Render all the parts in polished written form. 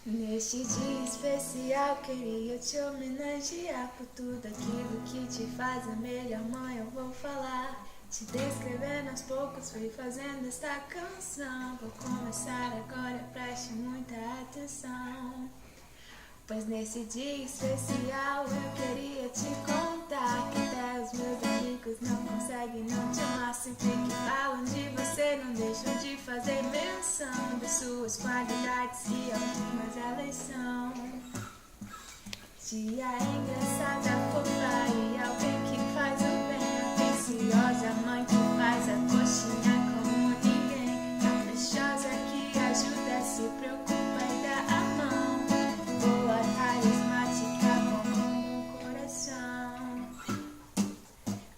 Neste dia especial queria te homenagear por tudo aquilo que te faz a melhor mãe. Eu vou falar, te descrevendo aos poucos, fui fazendo esta canção. Vou começar agora, preste muita atenção. Pois nesse dia especial eu queria te contar que até os meus amigos não conseguem não te amar. Sempre que falam de você não deixam de fazer menção das suas qualidades e algumas elas são. Tia é engraçada, fofa e alguém que faz o bem. Atenciosa, mãe que faz a coxinha como ninguém. Caprichosa que ajuda, se preocupa e dá a mão. Boa, carismática, com coração.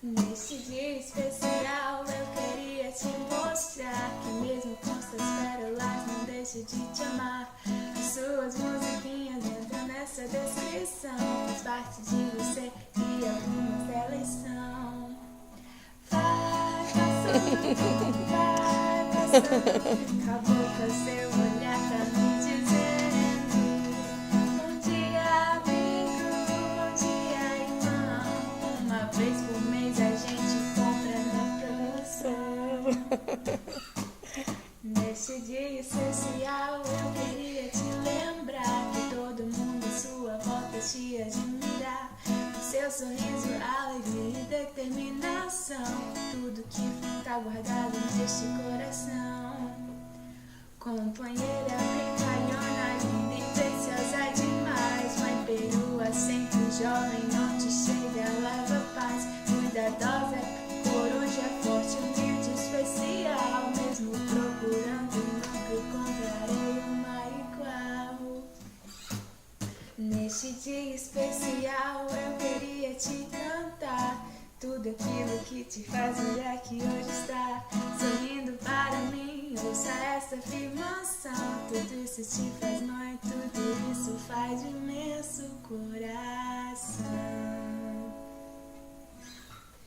Nesse dia especial eu queria te mostrar que mesmo com suas pérolas não deixo de te amar. As suas musiquinhas entram nessa descrição, faz parte de você e algumas delas são. Vai passando, acabou com seu olhar pra me dizendo bom dia, amigo, bom dia, irmão. Uma vez por mês a gente compra na promoção. Nesse dia especial eu queria te lembrar que todo mundo à sua volta te admira. O seu sorriso, alegria e determinação, tudo que fica guardado neste coração. Companheira brincalhona, linda e preciosa demais. Mãe perua, sempre jovem, não te chega, leva paz. Cuidadosa, coruja, forte, humilde, especial. Mesmo procurando, nunca encontrarei uma igual. Neste dia especial eu queria te cantar tudo aquilo que te faz mulher que hoje está sorrindo para mim. Ouça essa afirmação, tudo isso te faz mãe, tudo isso faz de mim.